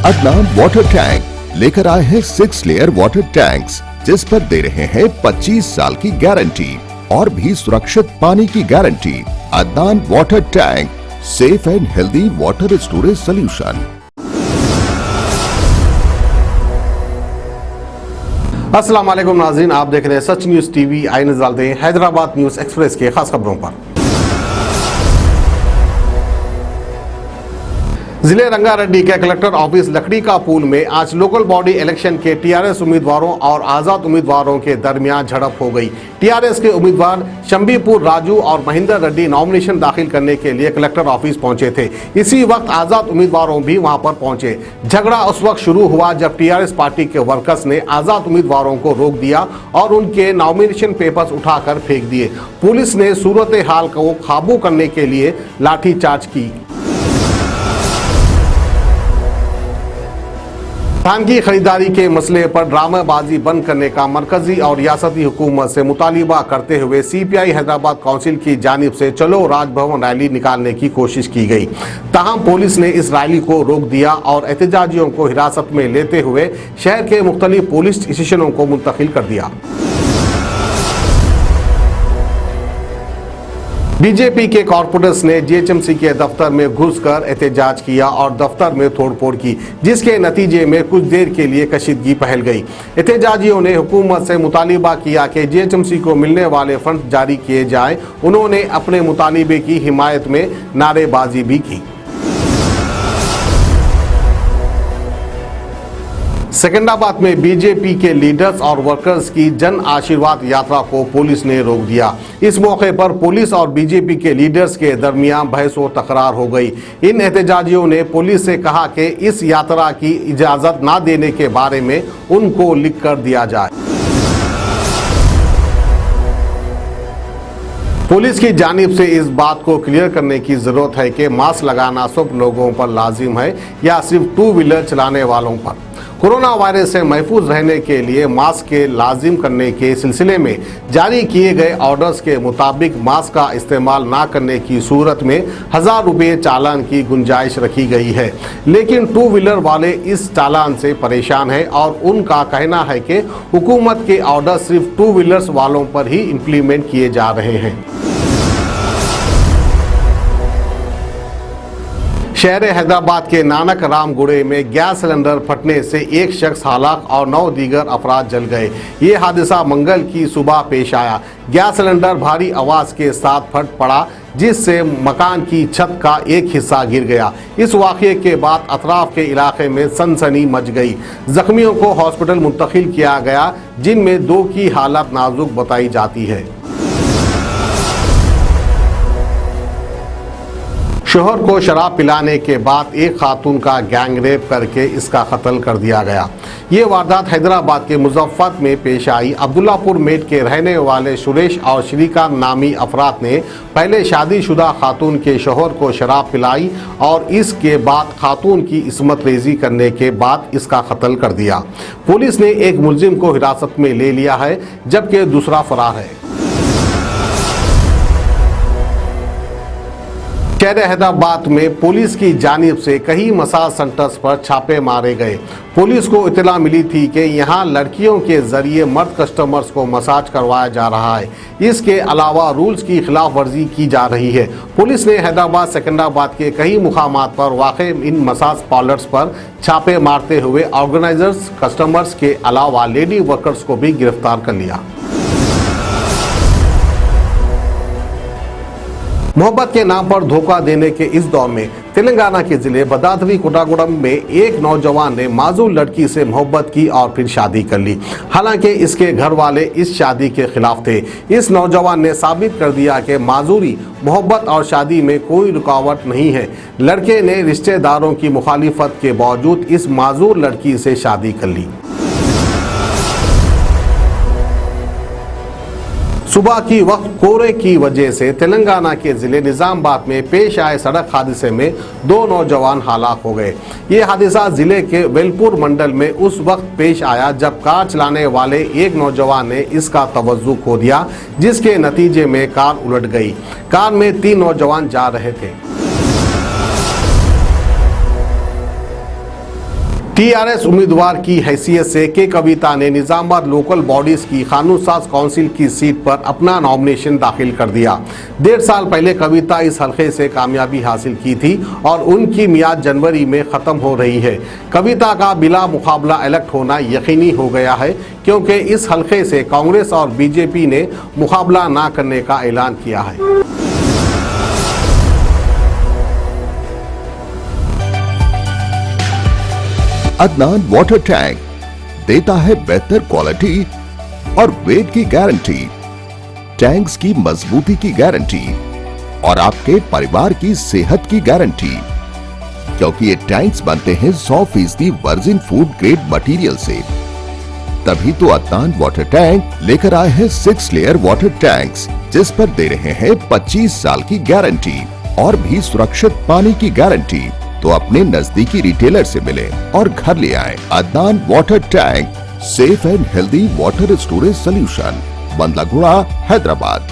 Adnan water tank लेकर आए हैं 6 लेयर वाटर टैंक्स, जिस पर दे रहे हैं 25 साल की गारंटी और भी सुरक्षित पानी की guarantee. Adnan water tank, safe and healthy water storage solution. अस्सलाम वालेकुम नाज़रीन, आप देख रहे हैं सच न्यूज़ टीवी। आइए नजर डालते हैं हैदराबाद न्यूज़ एक्सप्रेस के खास खबरों पर। जिले रंगारेड्डी के कलेक्टर ऑफिस लकड़ी का पुल में आज लोकल बॉडी इलेक्शन के टीआरएस उम्मीदवारों और आजाद उम्मीदवारों के दरमियान झड़प हो गई। टीआरएस के उम्मीदवार शंबीपुर राजू और महेंद्र रेड्डी नॉमिनेशन दाखिल करने के लिए कलेक्टर ऑफिस पहुंचे थे। इसी वक्त आजाद उम्मीदवारों भी वहां पर पहुंचे। झगड़ा उस वक्त शुरू हुआ जब टीआरएस पार्टी के वर्कर्स ने आजाद उम्मीदवारों को रोक दिया और उनके नॉमिनेशन पेपर्स उठाकर फेंक दिए। पुलिस ने सूरत हाल को काबू करने के लिए लाठीचार्ज की। धान की खरीदारी के मसले पर ड्रामेबाजी बंद करने का मरकजी और रियासती हुकूमत से मुतालिबा करते हुए सीपीआई हैदराबाद काउंसिल की जानिब से चलो राजभवन रैली निकालने की कोशिश की गई। ताहम पुलिस ने इस रैली को रोक दिया और एहतजाजियों को हिरासत में लेते हुए शहर के मुख्तलिफ पुलिस स्टेशनों को मुंतकिल कर दिया। बीजेपी के कॉर्पोरेटर्स ने जीएचएमसी के दफ्तर में घुसकर एहतजाज किया और दफ्तर में तोड़फोड़ की, जिसके नतीजे में कुछ देर के लिए कशीदगी फैल गई। एहतजाजियों ने हुकूमत से मुतालिबा किया कि जीएचएमसी को मिलने वाले फंड जारी किए जाएं। उन्होंने अपने मुतालिबे की हिमायत में नारेबाजी भी की। सिकंदराबाद में बीजेपी के लीडर्स और वर्कर्स की जन आशीर्वाद यात्रा को पुलिस ने रोक दिया। इस मौके पर पुलिस और बीजेपी के लीडर्स के दरमियान बहस और तकरार हो गई। इन एहतजाजियों ने पुलिस से कहा कि इस यात्रा की इजाजत न देने के बारे में उनको लिख कर दिया जाए। पुलिस की जानिब से इस बात को क्लियर करने की जरूरत है कि मास्क लगाना सब लोगों पर लाजिम है या सिर्फ 2 व्हीलर चलाने वालों पर। कोरोना वायरस से महफूज रहने के लिए मास्क के लाजिम करने के सिलसिले में जारी किए गए ऑर्डर्स के मुताबिक मास्क का इस्तेमाल ना करने की सूरत में 1000 रुपये चालान की गुंजाइश रखी गई है। लेकिन 2 व्हीलर वाले इस चालान से परेशान हैं और उनका कहना है कि हुकूमत के ऑर्डर सिर्फ 2 व्हीलर्स वालों पर ही इम्प्लीमेंट किए जा रहे हैं। शहर हैदराबाद के नानक रामगुड़े में गैस सिलेंडर फटने से एक शख्स हलाक और 9 दीगर अफराद जल गए। ये हादसा मंगल की सुबह पेश आया। गैस सिलेंडर भारी आवाज के साथ फट पड़ा, जिससे मकान की छत का एक हिस्सा गिर गया। इस वाक़ये के बाद अतराफ के इलाके में सनसनी मच गई। जख्मियों को हॉस्पिटल मुंतकिल किया गया, जिनमें 2 की हालत नाजुक बताई जाती है। शोहर को शराब पिलाने के बाद एक खातून का गैंगरेप करके इसका कत्ल कर दिया गया। ये वारदात हैदराबाद के मुजफ्फर में पेश आई। अब्दुल्लापुर मेट के रहने वाले सुरेश और श्रीकांत नामी अफराद ने पहले शादीशुदा खातून के शोहर को शराब पिलाई और इसके बाद खातून की इस्मत रेजी करने के बाद इसका कत्ल कर दिया। पुलिस ने एक मुलजिम को हिरासत में ले लिया है, जबकि दूसरा फरार है। शहर हैदराबाद में पुलिस की जानिब से कई मसाज सेंटर्स पर छापे मारे गए। पुलिस को इत्तला मिली थी कि यहां लड़कियों के जरिए मर्द कस्टमर्स को मसाज करवाया जा रहा है। इसके अलावा रूल्स की खिलाफ वर्जी की जा रही है। पुलिस ने हैदराबाद सिकंदराबाद के कई मुकामात पर वाक़ इन मसाज पार्लर्स पर छापे मारते हुए ऑर्गेनाइजर्स, कस्टमर्स के अलावा लेडी वर्कर्स को भी गिरफ्तार कर लिया। मोहब्बत के नाम पर धोखा देने के इस दौर में तेलंगाना के जिले भद्राद्री कोट्टागुडम में एक नौजवान ने माजूर लड़की से मोहब्बत की और फिर शादी कर ली। हालांकि इसके घर वाले इस शादी के खिलाफ थे। इस नौजवान ने साबित कर दिया कि माजूरी, मोहब्बत और शादी में कोई रुकावट नहीं है। लड़के ने रिश्तेदारों की मुखालिफत के बावजूद इस माजूर लड़की से शादी कर ली। सुबह की वक्त कोहरे की वजह से तेलंगाना के जिले निजामाबाद में पेश आए सड़क हादसे में 2 नौजवान हलाक हो गए। ये हादसा जिले के वेलपुर मंडल में उस वक्त पेश आया जब कार चलाने वाले एक नौजवान ने इसका तवज्जो खो दिया, जिसके नतीजे में कार उलट गई। कार में 3 नौजवान जा रहे थे। टीआरएस उम्मीदवार की हैसियत से के कविता ने निजामाबाद लोकल बॉडीज की कानून साज काउंसिल की सीट पर अपना नॉमिनेशन दाखिल कर दिया। 1.5 साल पहले कविता इस हल्के से कामयाबी हासिल की थी और उनकी मियाद जनवरी में खत्म हो रही है। कविता का बिला मुकाबला इलेक्ट होना यकीनी हो गया है क्योंकि इस हल्के से कांग्रेस और बीजेपी ने मुकाबला न करने का ऐलान किया है। अदनान वाटर टैंक देता है बेहतर क्वालिटी और वेट की गारंटी, टैंक्स की मजबूती की गारंटी और आपके परिवार की सेहत की गारंटी, क्योंकि ये टैंक्स बनते हैं 100% वर्जिन फूड ग्रेड मटेरियल से। तभी तो अदनान वाटर टैंक लेकर आए हैं 6 लेयर वाटर टैंक्स, जिस पर दे रहे हैं 25 साल की गारंटी और भी सुरक्षित पानी की गारंटी। तो अपने नजदीकी रिटेलर से मिले और घर ले आए Adnan water tank, safe and healthy water storage solution, Bandlaguda, Hyderabad.